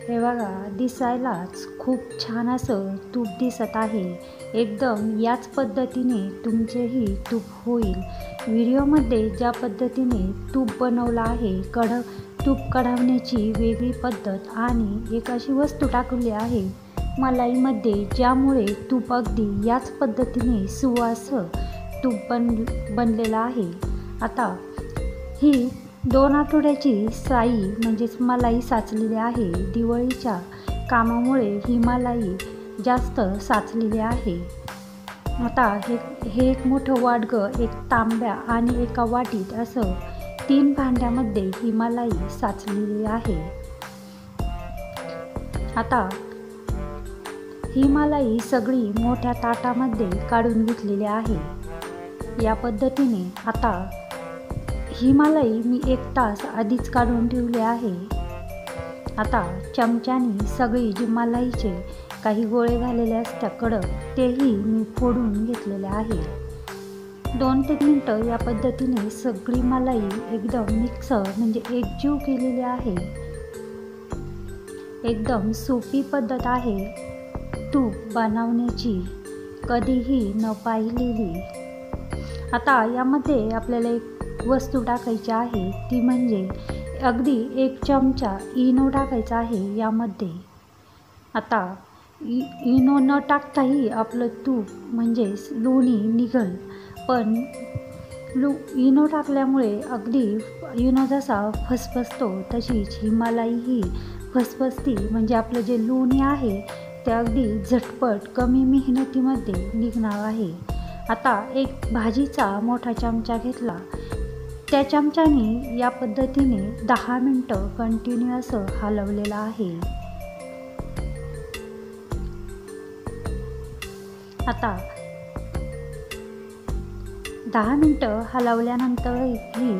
हे बघा, दिसायलाच खूप छान असं तूप दिसत आहे. एकदम याच पद्धतीने तुमचेही तूप होईल. व्हिडिओमध्ये ज्या पद्धतीने तूप बनवलं आहे, तूप कढवण्याची वेगळी पद्धत आणि एक अशी वस्तू टाकली आहे मलाईमध्ये, ज्यामुळे तूप अगदी याच पद्धतीने सुवास तूप बनलेलं आहे. आता ही 2 आठवड्याची साई म्हणजेच मलाई साचलेली आहे. दिवाळीच्या कामामुळे ही मलाई जास्त साचलेली आहे. आता हे एक मोठं वाडगं, एक तांब्या आणि एका वाटीत असं 3 भांड्यामध्ये ही मलाई साचलेली आहे. आता ही मलाई सगळी मोठ्या ताटामध्ये काढून घेतलेली आहे. या पद्धतीने आता ही मलाई मी 1 तास आधीच काढून ठेवली आहे. आता चमच्याने सगळी जी मलाईचे काही गोळे झालेले असतात कडक, तेही मी फोडून घेतलेले आहे. 2 ते 3 मिनटं या पद्धतीने सगळी मलाई एकदम मिक्स म्हणजे एकजीव केलेली आहे. एकदम सोपी पद्धत आहे तूप बनवण्याची, कधीही न पाहिलेली. आता यामध्ये आपल्याला एक वस्तू टाकायची आहे, ती म्हणजे अगदी 1 चमचा इनो टाकायचा आहे यामध्ये. आता इनो न टाकताही आपलं तूप म्हणजे लोणी निघल, पण इनो टाकल्यामुळे अगदी इनो जसा फसफसतो तशीच ही मलाईही फसफसती. म्हणजे आपलं जे लोणी आहे ते अगदी झटपट कमी मेहनतीमध्ये निघणार आहे. आता एक भाजीचा मोठा चमचा घेतला, त्या चमच्याने या पद्धतीने 10 मिनटं कंटिन्यू असं हलवलेलं आहे. आता 10 मिनटं हलवल्यानंतर ही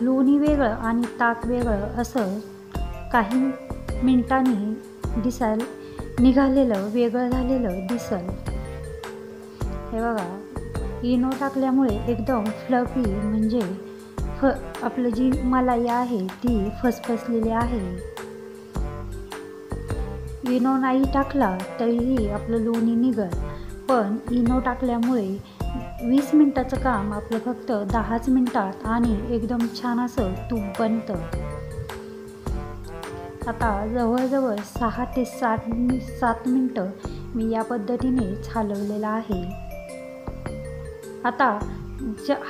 लोणी वेगळं आणि ताक वेगळं असं काही मिनिटांनी निघालेलं वेगळं झालेलं दिसल. हे बघा, इनो टाकल्यामुळे एकदम फ्लफी म्हणजे आपलं जी मलाई आहे ती फसफसलेली आहे. इनो नाही टाकला तरीही आपलं लोणी निघल, पण इनो टाकल्यामुळे 20 मिनिटाचं काम आपलं फक्त 10च मिनिटात आणि एकदम छान असं तूप बनतं. आता जवळजवळ 6 ते 7 मिनिटं मी या पद्धतीने हलवलेलं आहे. आता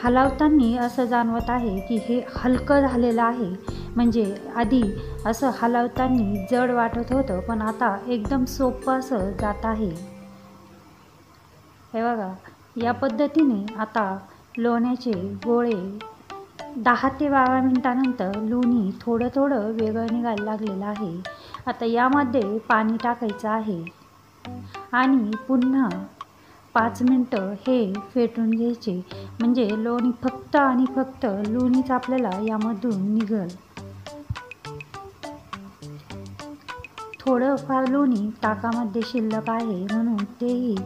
हलवताना असं जाणवत आहे की हे हलकं झालेलं आहे. म्हणजे आधी असं हलवताना जड वाटत होतं, पण आता एकदम सोपं असं जात आहे. हे बघा, या पद्धतीने आता लोण्याचे गोळे 10 ते 12 मिनिटानंतर लोणी थोडं थोडं वेगळं निघायला लागलेलं आहे. आता यामध्ये पाणी टाकायचं आहे आणि पुन्हा 5 मिनिटं हे फेटून घ्यायचे. म्हणजे लोणी फक्त आणि फक्त लोणीच आपल्याला यामधून निघल. थोडंफार लोणी ताकामध्ये शिल्लक आहे, म्हणून तेही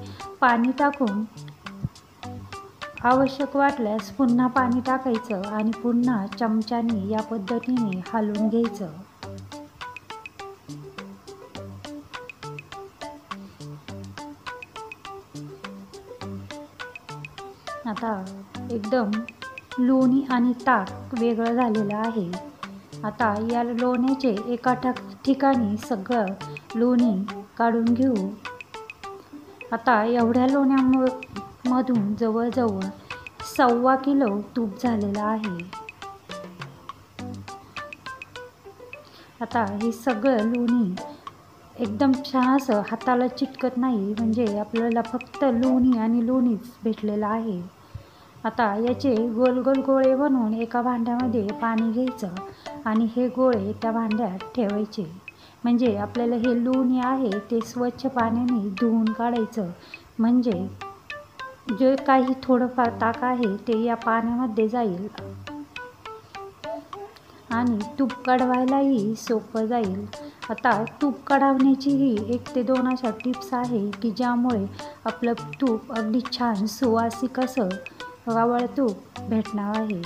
पाणी टाकून आवश्यक वाटल्यास पुन्हा पाणी टाकायचं आणि पुन्हा चमच्याने या पद्धतीने हलवून घ्यायचं. आता एकदम लोणी आणि ताक वेगळं झालेलं आहे. आता या लोण्याचे एका ठिकाणी सगळं लोणी काढून घेऊ. आता एवढ्या लोण्यामधून जवळजवळ 1.25 किलो तूप झालेलं आहे. आता हे सगळं लोणी एकदम छान असं हाताला चिटकत नाही, म्हणजे आपल्याला फक्त लोणी आणि लोणीच भेटलेलं आहे. आता याचे गोल गोल गोळे बनवून एका भांड्यामध्ये पाणी घ्यायचं आणि हे गोळे त्या भांड्यात ठेवायचे. म्हणजे आपल्याला हे लोणी आहे ते स्वच्छ पाण्याने धुवून काढायचं. म्हणजे जे काही थोडंफार ताक आहे ते या पाण्यामध्ये जाईल आणि तूप कढवायलाही सोपं जाईल. आता तूप कढवण्याची ही 1 ते 2 अशा टिप्स आहे की ज्यामुळे आपलं तूप अगदी छान सुवासिक असं रावळ तूप भेटणार आहे.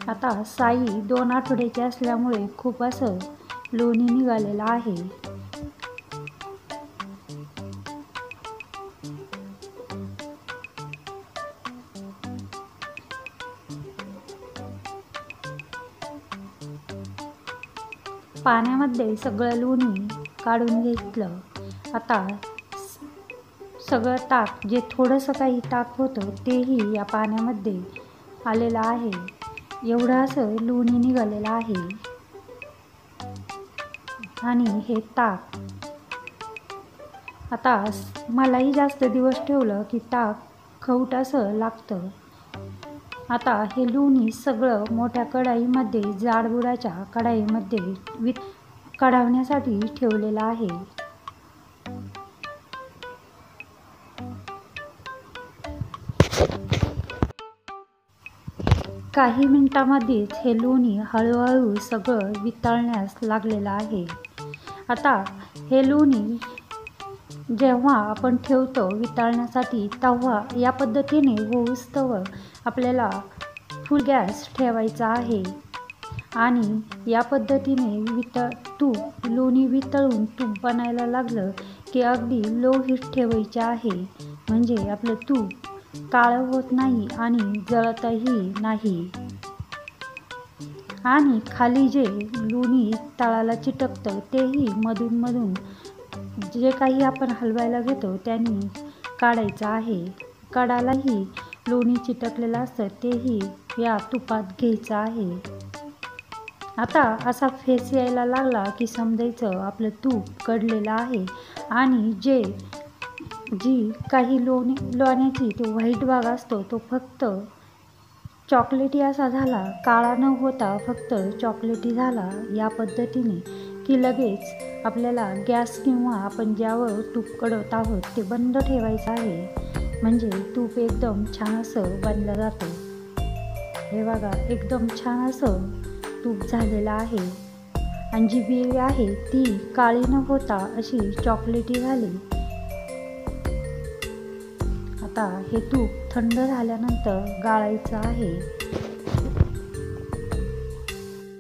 आता साई 2 आठवड्याची असल्यामुळे खूप असं लोणी निघालेलं आहे. पाण्यामध्ये सगळं लोणी काढून घेतलं. आता सगळं ताक, जे थोडंसं काही ताक होतं तेही या पाण्यामध्ये आलेलं आहे. एवढं असं लोणी निघालेलं आहे. आणि हे ताक आता मलाही जास्त दिवस ठेवलं की ताक खवट असं लागतं. आता हे लोणी सगळं मोठ्या कढाईमध्ये, जाडबुडाच्या कढाईमध्ये कढावण्यासाठी ठेवलेलं आहे. काही मिनिटांमध्येच हे लोणी हळूहळू सगळं वितळण्यास लागलेलं आहे. आता हे लोणी जेव्हा आपण ठेवतो वितळण्यासाठी, तेव्हा या पद्धतीने होईस्तोवर आपल्याला फुल गॅस ठेवायचा आहे. आणि या पद्धतीने लोणी वितळून तूप बनायला लागलं की अगदी लो हीट ठेवायचे आहे. म्हणजे आपलं तूप काळं होत नाही आणि जळतही नाही. आणि खाली जे लोणी तळाला चिटकतं तेही मधून जे काही आपण हलवायला घेतो त्यांनी काढायचं आहे. कडालाही लोणी चिटकलेलं असतं तेही या तुपात घ्यायचं आहे. आता असा फेस यायला लागला की समजायचं आपलं तूप कडलेलं आहे. आणि जी काही लोण्याची तो व्हाईट भाग असतो तो फक्त चॉकलेटी असा झाला, काळा न होता फक्त चॉकलेटी झाला या पद्धतीने, की लगेच आपल्याला गॅस किंवा आपण ज्यावर तूप कडवत आहोत ते बंद ठेवायचं आहे. म्हणजे तूप एकदम छान असं बनलं जातं. हे बघा, एकदम छान असं तूप झालेलं आहे. आणि जी बी आहे ती काळी न होता अशी चॉकलेटी झाली. आता हे तूप थंड झाल्यानंतर गाळायचं आहे.